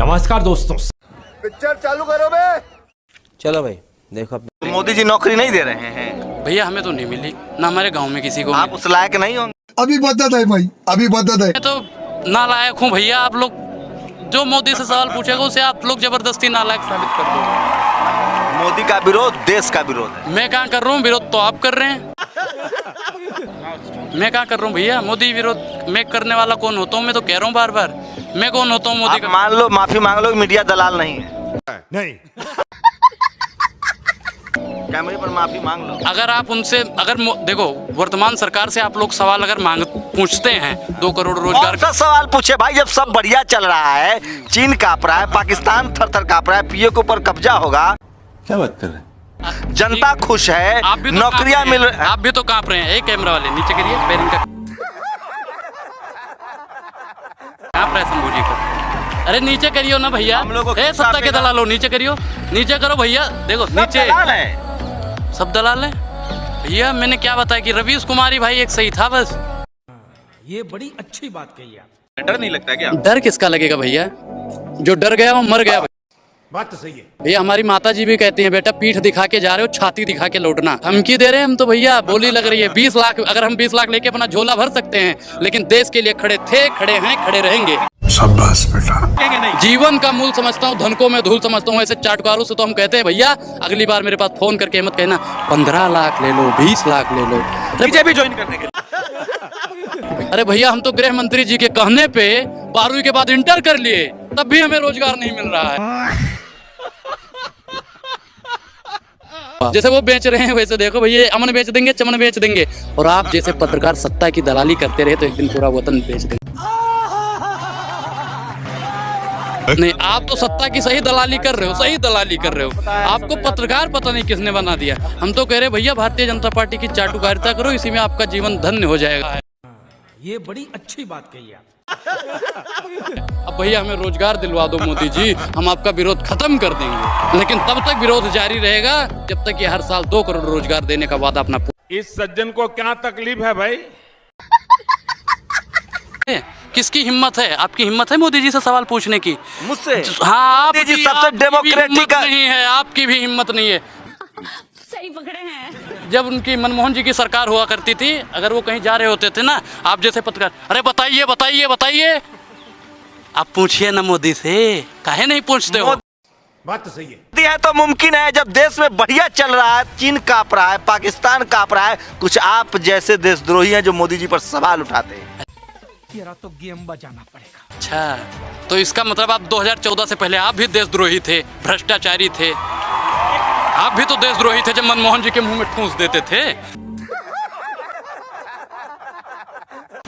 नमस्कार दोस्तों, पिक्चर चालू करो बे। चलो भाई देखो, मोदी जी नौकरी नहीं दे रहे हैं भैया, हमें तो नहीं मिली ना हमारे गांव में किसी को। आप उस लायक नहीं होंगे। अभी बदत है भाई, अभी बदत है। मैं तो नालायक हूँ भैया। आप लोग जो मोदी से सवाल पूछेगा उसे आप लोग जबरदस्ती नालायक साबित कर दो। मोदी का विरोध देश का विरोध है। मैं कहाँ कर रहा हूँ विरोध, तो आप कर रहे हैं। मैं कहाँ कर रहा हूँ भैया मोदी विरोध। मैं करने वाला कौन होता हूँ? मैं तो कह रहा हूँ बार बार, मैं कौन होता हूँ मोदी आप का? मान लो, माफी मांग लो, मीडिया दलाल नहीं है। नहीं, कैमरे पर माफी मांग लो। अगर आप उनसे देखो, वर्तमान सरकार से आप लोग सवाल अगर पूछते हैं 2 करोड़ रोजगार कौन सा सवाल पूछे भाई, जब सब बढ़िया चल रहा है, चीन कांप रहा है, पाकिस्तान थर थर कांप रहा है, पीओ के ऊपर कब्जा होगा। क्या बात कर रहे हैं? जनता खुश है, आप भी तो नौकरियां मिल रही। आप भी तो कांप रहे हैं। एक कैमरा वाले नीचे करिए, बैरिंग का कांप रहे शंभू जी को। अरे नीचे करियो ना भैया, हम लोगों को ए सत्ता के दलालो नीचे करियो, नीचे करो भैया। देखो नीचे दलाल है। सब दलाल है भैया। मैंने क्या बताया कि रवीश कुमारी भाई एक सही था बस। ये बड़ी अच्छी बात कही आप। डर नहीं लगता क्या? डर किसका लगेगा भैया? जो डर गया वो मर गया। बात तो सही है भैया हमारी माता जी भी कहती हैं, बेटा पीठ दिखा के जा रहे हो, छाती दिखा के लौटना। धमकी दे रहे हैं हम तो भैया, बोली लग रही है 20 लाख। अगर हम 20 लाख लेके अपना झोला भर सकते हैं, लेकिन देश के लिए खड़े थे, खड़े हैं, खड़े रहेंगे। शाबाश बेटा। जीवन का मूल समझता हूँ, धन को मैं धूल समझता हूँ। ऐसे चाटकारों से तो हम कहते हैं भैया अगली बार मेरे पास फोन करके मत कहना 15 लाख ले लो, 20 लाख ले लो, बीजेपी ज्वाइन करने के लिए। अरे भैया हम तो गृह मंत्री जी के कहने पे 12वीं के बाद इंटर कर लिए, तब भी हमें रोजगार नहीं मिल रहा है। जैसे वो बेच रहे हैं वैसे देखो भैया, अमन बेच देंगे, चमन बेच देंगे। और आप जैसे पत्रकार सत्ता की दलाली करते रहे तो एक दिन पूरा वतन बेच देंगे। नहीं, आप तो सत्ता की सही दलाली कर रहे हो, सही दलाली कर रहे हो। आपको पत्रकार पता नहीं किसने बना दिया। हम तो कह रहे भैया भारतीय जनता पार्टी की चाटुकारिता करो, इसी में आपका जीवन धन्य हो जाएगा। ये बड़ी अच्छी बात कही आप। अब भैया हमें रोजगार दिलवा दो मोदी जी, हम आपका विरोध खत्म कर देंगे। लेकिन तब तक विरोध जारी रहेगा जब तक ये हर साल 2 करोड़ रोजगार देने का वादा अपना। इस सज्जन को क्या तकलीफ है भाई? किसकी हिम्मत है? आपकी हिम्मत है मोदी जी से सवाल पूछने की? मुझसे? हाँ, मोदी जी सबसे डेमोक्रेटिक नहीं है, आपकी भी हिम्मत नहीं है। सही पकड़े हैं। जब उनकी मनमोहन जी की सरकार हुआ करती थी, अगर वो कहीं जा रहे होते थे ना, आप जैसे पत्रकार, अरे बताइए बताइए बताइए, आप पूछिए ना मोदी से, काहे नहीं पूछते हो? बात तो सही है। है तो मुमकिन है, जब देश में बढ़िया चल रहा है, चीन कांप रहा है, पाकिस्तान कांप रहा है, कुछ आप जैसे देशद्रोही हैं जो मोदी जी पर सवाल उठाते हैं। तेरा तो गेम बजाना पड़ेगा। अच्छा, तो इसका मतलब आप 2014 से पहले आप भी देशद्रोही थे, भ्रष्टाचारी थे। आप भी तो देशद्रोही थे जब मनमोहन जी के मुंह में ठूंस देते थे।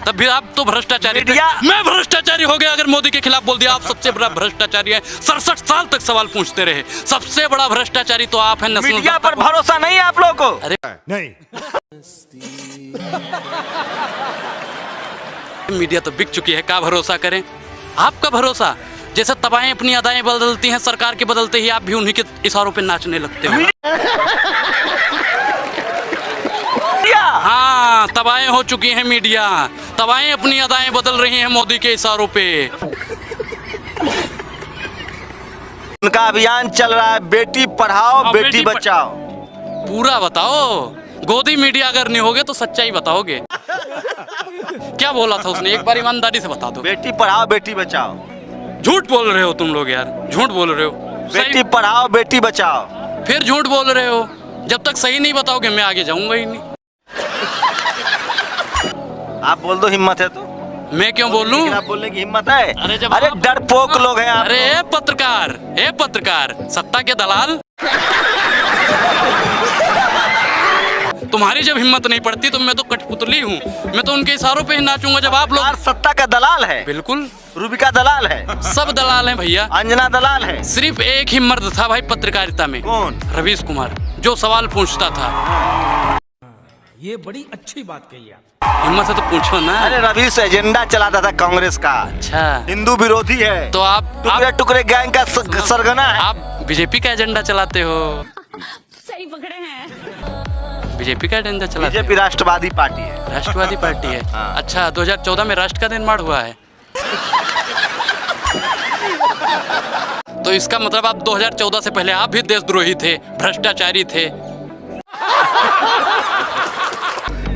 तब भी आप तो भ्रष्टाचारी थे। मैं भ्रष्टाचारी हो गया अगर मोदी के खिलाफ बोल दिया। आप सबसे बड़ा भ्रष्टाचारी है, 67 साल तक सवाल पूछते रहे। सबसे बड़ा भ्रष्टाचारी तो आप हैं। मीडिया पर भरोसा नहीं है आप लोगों को? अरे नहीं, मीडिया तो बिक चुकी है, क्या भरोसा करें? आपका भरोसा, जैसे तबाहें अपनी अदाएं बदलती हैं, सरकार के बदलते ही आप भी उन्हीं के इशारों पे नाचने लगते हो। हाँ, तबाहें हो चुकी हैं मीडिया, तबाहें अपनी अदाएं बदल रही हैं मोदी के इशारों पे। उनका अभियान चल रहा है, बेटी पढ़ाओ बेटी बचाओ। पूरा बताओ, गोदी मीडिया अगर नहीं होगे तो सच्चाई बताओगे। क्या बोला था उसने, एक बार ईमानदारी से बता दो। बेटी पढ़ाओ बेटी बचाओ। झूठ बोल रहे हो तुम लोग यार, झूठ बोल रहे हो। बेटी पढ़ाओ बेटी बचाओ। फिर झूठ बोल रहे हो। जब तक सही नहीं बताओगे मैं आगे जाऊंगा ही नहीं। आप बोल दो हिम्मत है तो। मैं क्यों बोलूं? आप बोलने की हिम्मत है? अरे डरपोक लोग हैं आप। अरे पत्रकार, सत्ता के दलाल। तुम्हारी जब हिम्मत नहीं पड़ती तो मैं तो कठपुतली हूँ, मैं तो उनके इशारों पे ही नाचूंगा जब आप लोग। सत्ता का दलाल है। बिल्कुल, रूबिका दलाल है, सब दलाल हैं भैया। अंजना दलाल है। सिर्फ एक ही मर्द था भाई पत्रकारिता में। कौन? रवीश कुमार, जो सवाल पूछता था। ये बड़ी अच्छी बात कही आप। हिम्मत से तो पूछो ना। अरे रवीश एजेंडा चलाता था कांग्रेस का। अच्छा, हिंदू विरोधी है, तो आप टुकड़े टुकड़े गैंग का सरगना है। आप बीजेपी का एजेंडा चलाते हो। सही पकड़े हैं। बीजेपी का एजेंडा चलाते हैं। बीजेपी राष्ट्रवादी पार्टी है। राष्ट्रवादी पार्टी है। अच्छा, 2014 में राष्ट्र का निर्माण हुआ है। तो इसका मतलब आप 2014 से पहले आप भी देशद्रोही थे, भ्रष्टाचारी थे।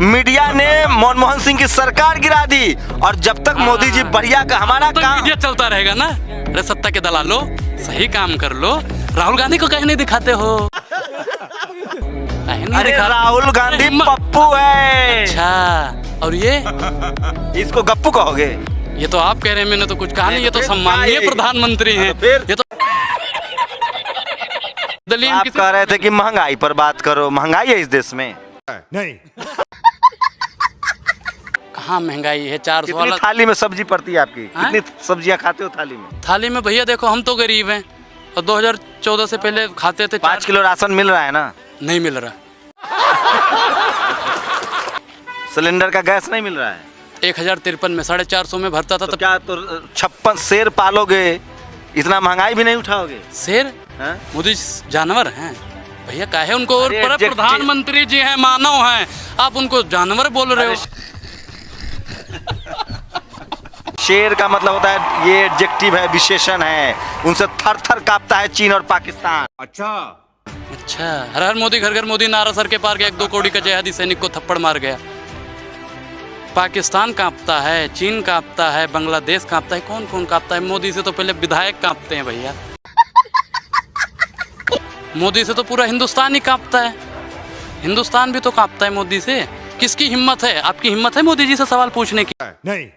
मीडिया ने मनमोहन सिंह की सरकार गिरा दी और जब तक मोदी जी बढ़िया का हमारा तो काम मीडिया चलता रहेगा ना। अरे सत्ता के दलालो, सही काम कर लो। राहुल गांधी को कहीं नहीं दिखाते हो। अरे राहुल गांधी पप्पू है। अच्छा, और ये इसको गप्पू कहोगे? ये तो आप कह रहे हैं, मैंने तो कुछ कहा नहीं। ये तो फिर सम्माननीय क्या है? प्रधानमंत्री हैं। फिर ये तो दलील आप किसी कह रहे थे कि महंगाई पर बात करो। महंगाई है इस देश में? कहाँ महंगाई है? 400 कितनी वाला थाली में सब्जी पड़ती है आपकी? हाँ? कितनी सब्जियां खाते हो थाली में? थाली में भैया देखो, हम तो गरीब हैं और 2014 से पहले खाते थे 5 किलो राशन मिल रहा है ना? नहीं मिल रहा। सिलेंडर का गैस नहीं मिल रहा है? 1053 में 450 में भरता था तो तब। क्या तो 56 शेर पालोगे, इतना महंगाई भी नहीं उठाओगे? शेर? हाँ? मोदी जानवर हैं भैया, काहे उनको? और अरे प्रधानमंत्री जी हैं, मानव हैं, आप उनको जानवर बोल रहे हो। शेर का मतलब होता है, ये एडजेक्टिव है, विशेषण है। उनसे थर थर कांपता है चीन और पाकिस्तान। अच्छा, हर हर मोदी घर घर मोदी नारा सर के पार गया, 1-2 करोड़ का जेहादी सैनिक को थप्पड़ मार गया। पाकिस्तान कांपता है, चीन कांपता है, बांग्लादेश कांपता है। कौन कौन कांपता है? मोदी से तो पहले विधायक कांपते हैं भैया। मोदी से तो पूरा हिंदुस्तान ही कांपता है। हिंदुस्तान भी तो कांपता है मोदी से। किसकी हिम्मत है? आपकी हिम्मत है मोदी जी से सवाल पूछने की? नहीं।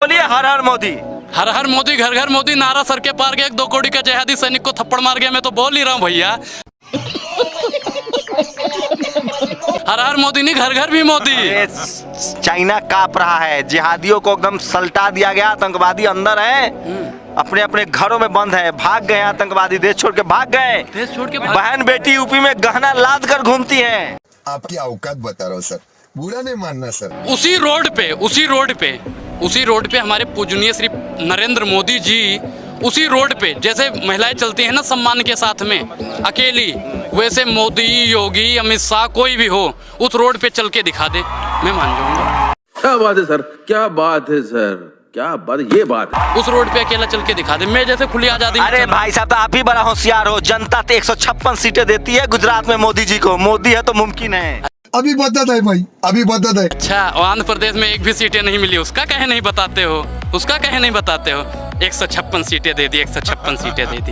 बोलिए हर हर मोदी। हर हर मोदी, घर घर मोदी, नारा सर के पार गया, 1-2 करोड़ का जेहादी सैनिक को थप्पड़ मार गया। मैं तो बोल ही रहा हूँ भैया, हर हर मोदी नहीं, घर घर भी मोदी। चाइना कांप रहा है, जिहादियों को एकदम सल्टा दिया गया। आतंकवादी अंदर है, अपने अपने घरों में बंद है, भाग गए आतंकवादी, देश छोड़ के भाग गए। देश छोड़ के बहन बेटी यूपी में गहना लाद कर घूमती हैं। आपकी औकात बता रहा हूँ सर, बुरा नहीं मानना सर। उसी रोड पे हमारे पूजनीय श्री नरेंद्र मोदी जी, उसी रोड पे जैसे महिलाएं चलती हैं ना सम्मान के साथ में अकेली, वैसे मोदी, योगी, अमित शाह, कोई भी हो, उस रोड पे चल के दिखा दे, मैं मान जाऊंगा। क्या बात है सर, क्या बात है सर, क्या बात, ये बात है। उस रोड पे अकेला चल के दिखा दे, मैं जैसे खुली आजादी। अरे भाई साहब, तो आप ही बड़ा होशियार हो। जनता तो 156 सीटें देती है गुजरात में मोदी जी को। मोदी है तो मुमकिन है। अभी बता दे भाई, अभी बता दे। अच्छा, आंध्र प्रदेश में एक भी सीटें नहीं मिली, उसका कहे नहीं बताते हो? उसका कहे नहीं बताते हो? 156 सीटें दे दी, 156 सीटें दे दी।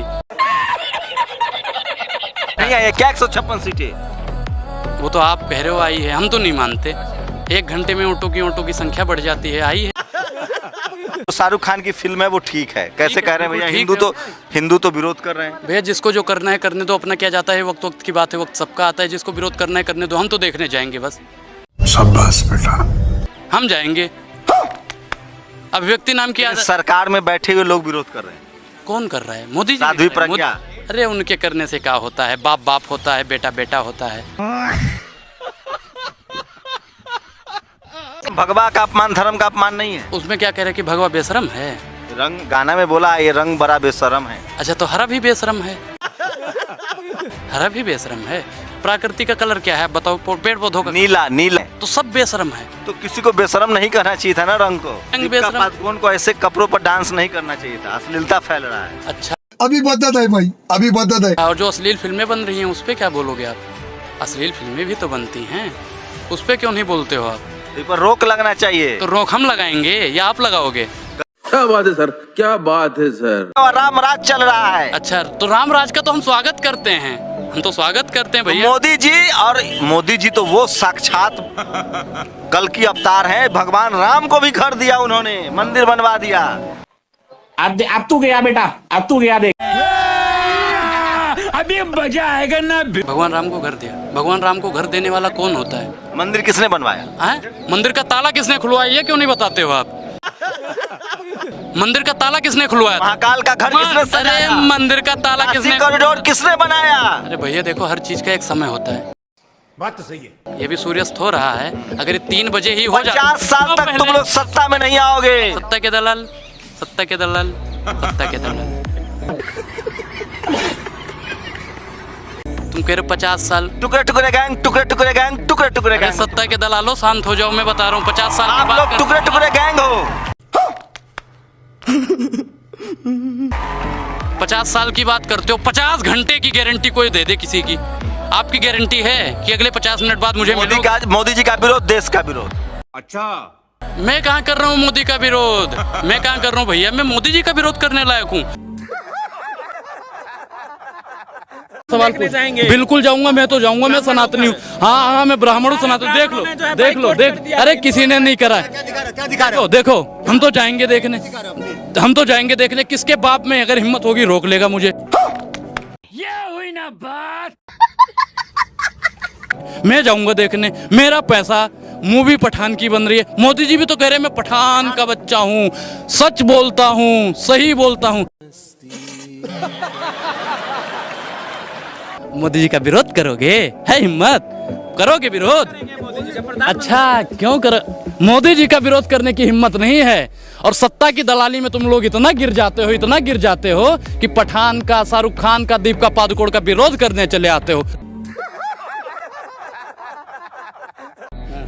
नहीं है क्या 156 सीटें? वो तो आप कह रहे हो आई है, हम तो नहीं मानते। 1 घंटे में ऑटो की संख्या बढ़ जाती है, आई है। तो शाहरुख खान की फिल्म है, वो ठीक है। कैसे कह रहे हैं भैया? हिंदू तो विरोध कर रहे हैं भैया। जिसको जो करना है करने दो, अपना क्या जाता है, वक्त वक्त की बात है, वक्त सबका आता है। जिसको विरोध करना है करने दो, हम तो देखने जाएंगे बस। शाबाश बेटा। हम जाएंगे। अभिव्यक्ति नाम की सरकार में बैठे हुए लोग विरोध कर रहे हैं। कौन कर रहा है? मोदी जी। साध्वी प्रज्ञा। अरे उनके करने से क्या होता है? बाप बाप होता है, बेटा बेटा होता है। भगवा का अपमान धर्म का अपमान नहीं है। उसमें क्या कह रहे कि भगवा बेशरम है? रंग गाना में बोला, ये रंग बड़ा बेशरम है। अच्छा, तो हरा भी बेशरम है? हरा भी बेशरम है। प्रकृति का कलर क्या है बताओ? पेड़ पौधों का नीला। नीला तो सब बेशरम है। तो किसी को बेशरम नहीं कहना चाहिए था ना रंग को। रंग बेशरम। पादुकोण को ऐसे कपड़ों पर डांस नहीं करना चाहिए था। अश्लीलता फैल रहा है। अच्छा, अभी बता दे भाई, अभी बता दे। और जो अश्लील फिल्में बन रही हैं उस पे क्या बोलोगे आप? अश्लील फिल्में भी तो बनती हैं, उस पे क्यों नहीं बोलते हो आप? इस पर रोक लगना चाहिए। तो रोक हम लगाएंगे या आप लगाओगे? क्या बात है सर, क्या बात है सर। राम राज चल रहा है। अच्छा, तो राम राज का तो हम स्वागत करते हैं, हम तो स्वागत करते हैं भैया। मोदी जी तो वो साक्षात कल की अवतार है। भगवान राम को भी घर दिया उन्होंने, मंदिर बनवा दिया। अब तू गया बेटा, अब तू गया देख। अभी मजा आएगा ना। भगवान राम को घर दिया। भगवान राम को घर देने वाला कौन होता है? मंदिर किसने बनवाया? मंदिर का ताला किसने खुलवाया, ये क्यों नहीं बताते हो आप? मंदिर का ताला किसने खुलवाया? महाकाल का घर किसने सजाया? अरे मंदिर का ताला किसने? कॉरिडोर किसने बनाया? अरे भैया देखो, हर चीज का एक समय होता है। बात तो सही है। ये भी सूर्यास्त हो रहा है। अगर 3 बजे ही हो जाए, 50 साल तक तुम लोग सत्ता में नहीं आओगे। सत्ता के दलाल, सत्ता के दलाल, सत्ता के दलाल। तुम कह रहे 50 साल। टुकड़े टुकड़े गैंग, टुकड़े टुकड़े गैंग, टुकड़े टुकड़े गैंग। सत्ता के दलालो शांत हो जाओ, मैं बता रहा हूँ 50 साल आप लोग टुकड़े टुकड़े गैंग हो। 50 साल की बात करते हो, 50 घंटे की गारंटी कोई दे दे किसी की, आपकी गारंटी है कि अगले 50 मिनट बाद मुझे मिलोगे? मोदी जी का विरोध, देश का विरोध। मैं कहाँ कर रहा हूँ मोदी का विरोध, मैं कहाँ कर रहा हूँ भैया, मैं मोदी जी का विरोध करने लायक हूँ? सवाल जाएंगे, बिल्कुल जाऊंगा, मैं तो जाऊंगा, मैं सनातनी हूँ। हाँ, मैं ब्राह्मण हूँ, सनातन। देख लो, अरे किसी ने नहीं करा है। देखो, हम तो जाएंगे देखने, किसके बाप में अगर हिम्मत होगी रोक लेगा मुझे। ये हुई ना बात। मैं जाऊंगा देखने, मेरा पैसा, मूवी पठान की बन रही है। मोदी जी भी तो कह रहे हैं मैं पठान का बच्चा हूँ, सच बोलता हूँ, सही बोलता हूँ। मोदी जी का विरोध करोगे? है हिम्मत? करोगे विरोध? अच्छा, क्यों करो? मोदी जी का विरोध करने की हिम्मत नहीं है, और सत्ता की दलाली में तुम लोग इतना गिर जाते हो कि पठान का, शाहरुख खान का, दीपिका पादुकोण का विरोध करने चले आते हो।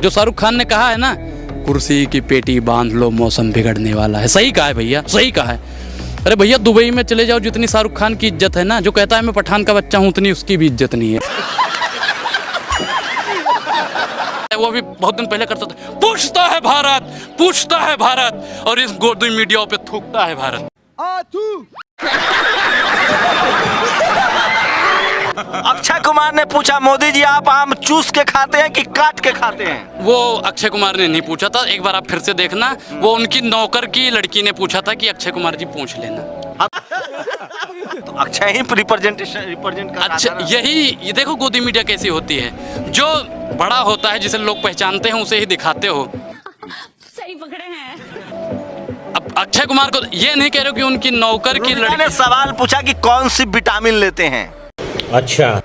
जो शाहरुख खान ने कहा है ना, कुर्सी की पेटी बांध लो, मौसम बिगड़ने वाला है, सही कहा है भैया, सही कहा है। अरे भैया, दुबई में चले जाओ, जितनी शाहरुख खान की इज्जत है ना, जो कहता है मैं पठान का बच्चा हूं, उतनी उसकी भी इज्जत नहीं है। वो भी बहुत दिन पहले करता था, पूछता है भारत, और इस गोदी मीडिया पे थूकता है भारत। अक्षय कुमार ने पूछा, मोदी जी आप आम चूस के खाते हैं कि काट के खाते हैं? वो अक्षय कुमार ने नहीं पूछा था, एक बार आप फिर से देखना, वो उनकी नौकर की लड़की ने पूछा था कि अक्षय कुमार जी पूछ लेना। तो अक्षय ही रिप्रेजेंट कर। अच्छा, ये देखो गोदी मीडिया कैसी होती है, जो बड़ा होता है, जिसे लोग पहचानते हैं, उसे ही दिखाते हो। सही पकड़े हैं। अब अक्षय कुमार को ये नहीं कह रहे हो कि उनकी नौकर की लड़की ने सवाल पूछा कि कौन सी विटामिन लेते हैं। अच्छा,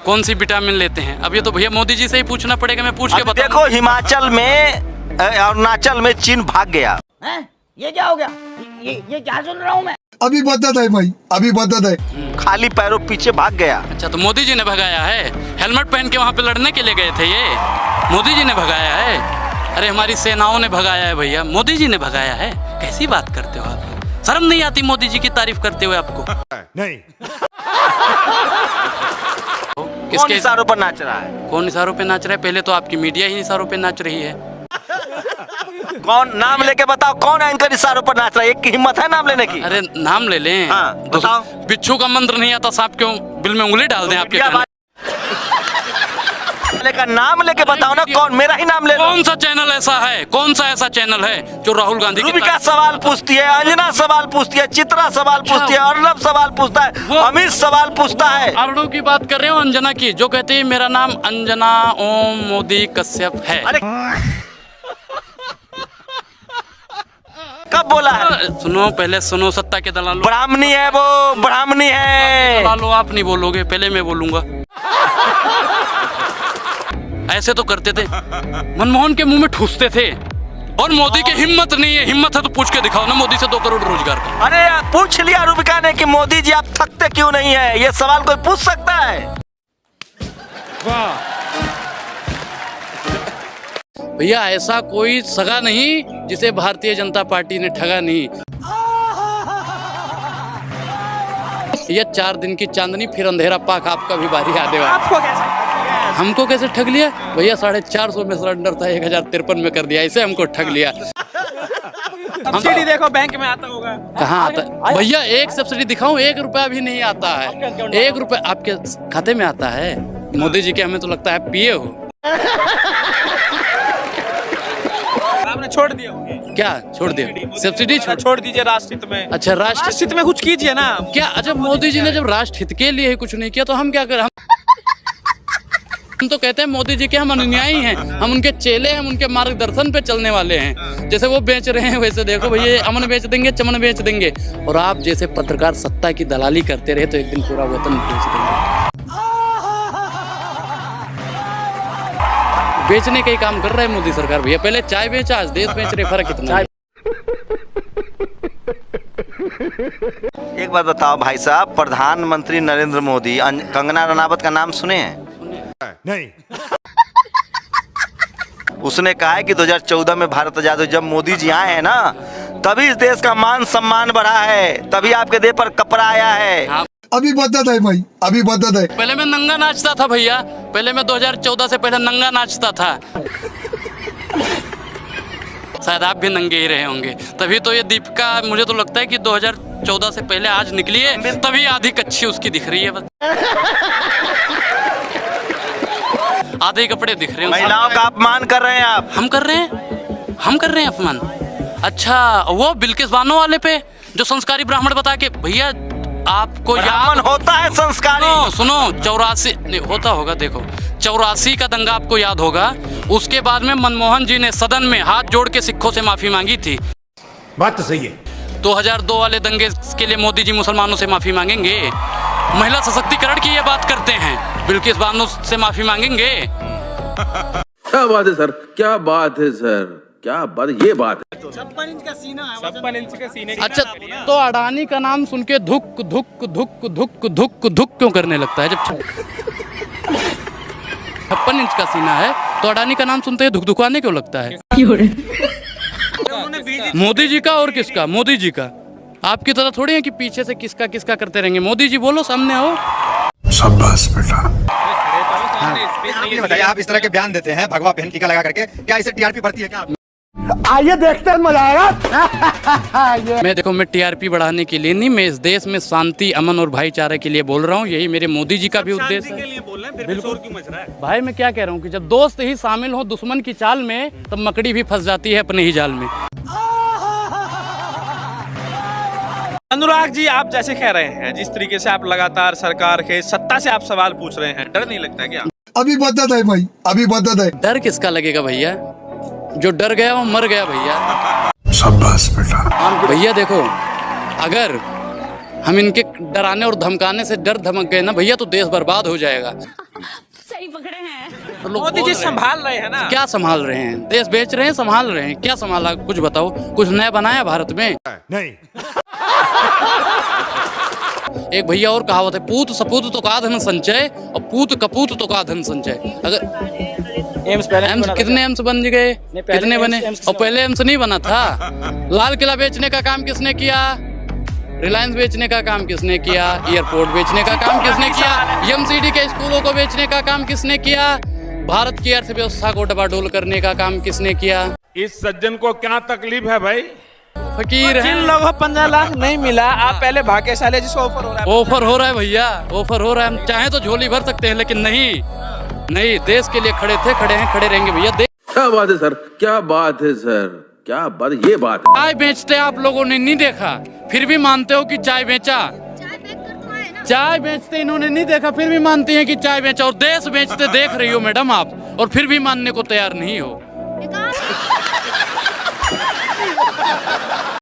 कौन सी विटामिन लेते हैं? अब ये तो भैया मोदी जी से ही पूछना पड़ेगा, मैं पूछ के बताऊं। देखो, हिमाचल में, अरुणाचल में चीन भाग गया। ये क्या हो गया? ये क्या सुन रहा हूँ मैं? अभी बदत है भाई, अभी बदत है। खाली पैरों पीछे भाग गया। अच्छा, तो मोदी जी ने भगाया है? हेलमेट पहन के वहाँ पे लड़ने के लिए गए थे ये? मोदी जी ने भगाया है? अरे हमारी सेनाओं ने भगाया है भैया, मोदी जी ने भगाया है। कैसी बात करते हो आप? शर्म नहीं आती मोदी जी की तारीफ करते हुए आपको? नहीं। कौन इशारों पर नाच रहा है? कौन इशारों पे नाच रहा है? पहले तो आपकी मीडिया ही इशारों पे नाच रही है। कौन? नाम लेके बताओ, कौन एंकर इशारों पर नाच रहा है? एक की हिम्मत है नाम लेने की? अरे नाम ले लें। हाँ, बताओ। बिच्छू का मंत्र नहीं आता, सांप क्यों बिल में उंगली डाल दें आपके कहने? का नाम लेके बताओ ना, कौन? मेरा ही नाम ले लो। कौन सा चैनल ऐसा है, कौन सा ऐसा चैनल है जो राहुल गांधी रूबिका सवाल पूछती है, अंजना सवाल पूछती है, चित्रा सवाल पूछती है, अर्नब सवाल पूछता है, अमित सवाल पूछता है। अर्नब की बात कर रहे हो, अंजना की, जो कहती है मेरा नाम अंजना ओम मोदी कश्यप है। अरे कब बोला है? सुनो, पहले सुनो, सत्ता के दलालों। ब्राह्मणी है वो, ब्राह्मणी है। दलालो आप नहीं बोलोगे, पहले मैं बोलूंगा। ऐसे तो करते थे, मनमोहन के मुंह में ठूसते थे, और मोदी की हिम्मत नहीं है। हिम्मत है तो पूछ के दिखाओ ना, मोदी से 2 करोड़ रोजगार का। अरे पूछ लिया रूबिका ने कि मोदी जी आप थकते क्यों नहीं है? ये सवाल कोई पूछ सकता है? वाह भैया, ऐसा कोई सगा नहीं जिसे भारतीय जनता पार्टी ने ठगा नहीं। ये 4 दिन की चांदनी, फिर अंधेरा पाक, आपका भी बारी आने वाला। आपको कैसे? हमको कैसे ठग लिया भैया? 450 में सरेंडर था, 1053 में कर दिया, इसे हमको ठग लिया। सब्सिडी देखो बैंक में आता होगा। कहाँ आता है भैया? एक सब्सिडी दिखाऊं? 1 रुपया भी नहीं आता है। 1 रुपया आपके खाते में आता है? मोदी जी के हमें तो लगता है पिए हो। आपने छोड़ दिया होंगे। क्या छोड़ दिया? सब्सिडी छोड़ दीजिए, राष्ट्र हित में। अच्छा, राष्ट्र हित में कुछ कीजिए ना। क्या? अच्छा, मोदी जी ने जब राष्ट्र हित के लिए ही कुछ नहीं किया तो हम क्या करें? हम तो कहते हैं मोदी जी के हम अनुयायी हैं, हम उनके चेले हैं, हम उनके मार्गदर्शन पे चलने वाले हैं। जैसे वो बेच रहे हैं, वैसे देखो भैया, अमन बेच देंगे, चमन बेच देंगे, और आप जैसे पत्रकार सत्ता की दलाली करते रहे तो एक दिन पूरा वतन बेच देंगे। बेचने का ही काम कर रहा है मोदी सरकार भैया। पहले चाय बेचा, आज देश बेच रहे, फर्क कितना है? एक बात बताओ भाई साहब, प्रधानमंत्री नरेंद्र मोदी कंगना रनावत का नाम सुने हैं? नहीं। उसने कहा है कि 2014 में भारत आजाद, जब मोदी जी आए हैं ना, तभी इस देश का मान सम्मान बढ़ा है, तभी आपके देह पर कपड़ा आया है। अभी बदत है भाई, अभी बदत है। पहले मैं नंगा नाचता था भैया, पहले मैं 2014 से पहले नंगा नाचता था। शायद आप भी नंगे ही रहे होंगे, तभी तो ये दीपिका मुझे तो लगता है कि 2014 से पहले आज निकली है, तभी आधी कच्ची उसकी दिख रही है बस। आधे कपड़े दिख रहे हैं। महिलाओं का अपमान कर रहे हैं आप। हम कर रहे हैं अपमान। अच्छा, वो बिल्किस बानो वाले पे जो संस्कारी ब्राह्मण बता के, भैया आपको ब्राह्मण होता है संस्कारी? सुनो 84 नहीं होता होगा, देखो 84 का दंगा आपको याद होगा। उसके बाद में मनमोहन जी ने सदन में हाथ जोड़ के सिखों से माफी मांगी थी। बात तो सही है। 2002 वाले दंगे के लिए मोदी जी मुसलमानों से माफी मांगेंगे? महिला सशक्तिकरण की ये बात करते हैं, बिल्किस बानो से माफी मांगेंगे? क्या बात है सर, क्या बात है सर, क्या बात, ये बात है। 56 इंच का सीने। अच्छा, तो अडानी का नाम सुन के धुक धुक धुक धुक धुक धुक क्यों करने लगता है? जब 56 इंच का सीना है तो अडानी का नाम सुनते ही धुक धुकाने क्यों लगता है? मोदी जी का और किसका? मोदी जी का। आपकी तरह थोड़ी है कि पीछे से किसका किसका करते रहेंगे। मोदी जी बोलो, सामने हो। शाबाश बेटा। बताइए, आप इस तरह के बयान देते हैं भगवा पहन टीका लगा करके, क्या इसे टीआरपी बढ़ती है क्या? आइए देखते हैं, मजा आएगा। मैं देखो, मैं टीआरपी बढ़ाने के लिए नहीं, मैं इस देश में शांति, अमन और भाईचारे के लिए बोल रहा हूँ। यही मेरे मोदी जी का भी उद्देश्य है। बिल्कुल क्यों मच रहा है भाई? मैं क्या कह रहा हूँ कि जब दोस्त ही शामिल हो दुश्मन की चाल में, तब मकड़ी भी फंस जाती है अपने ही जाल में। अनुराग जी, आप जैसे कह रहे हैं, जिस तरीके से आप लगातार सरकार के सत्ता से आप सवाल पूछ रहे हैं, डर नहीं लगता क्या? अभी बदत है भाई, अभी बदत है। डर किसका लगेगा भैया? जो डर गया वो मर गया भैया। शाबाश बेटा। भैया देखो, अगर हम इनके डराने और धमकाने से डर धमक गए ना भैया, तो देश बर्बाद हो जाएगा। सही पकड़े हैं। तो लोग मोदी बोल जी रहे हैं। संभाल रहे हैं ना? क्या संभाल रहे हैं? देश बेच रहे हैं, संभाल रहे हैं? क्या संभाला? कुछ बताओ, कुछ नया बनाया भारत में? नहीं। एक भैया और कहावत है, पूत सपूत तो का धन संचय और पूत कपूत तो का धन संचय। अगर एम्स कितने एम्स बन गए, कितने बने? और पहले एम्स नहीं बना था। लाल किला बेचने का काम किसने किया? रिलायंस बेचने का काम किसने किया? एयरपोर्ट बेचने का काम किसने किया? एमसीडी के स्कूलों को बेचने का काम किसने किया? भारत की अर्थव्यवस्था को डबाडोल करने का काम किसने किया? इस सज्जन को क्या तकलीफ है भाई? फकीर जिन है। लोगों को 15 लाख नहीं मिला, आप पहले भाग्यशाली जिसको ऑफर हो रहा है। ऑफर हो रहा है भैया, ऑफर हो रहा है। हम चाहे तो झोली भर सकते हैं, लेकिन नहीं, देश के लिए खड़े थे, खड़े हैं, खड़े रहेंगे भैया। क्या बात है सर, क्या बात है सर, क्या बात, ये बात है। चाय बेचते आप लोगों ने नहीं देखा, फिर भी मानते हो कि चाय बेचा। चाय बेचते इन्होंने नहीं देखा, फिर भी मानती हैं कि चाय बेचा। और देश बेचते देख रही हो मैडम आप, और फिर भी मानने को तैयार नहीं हो।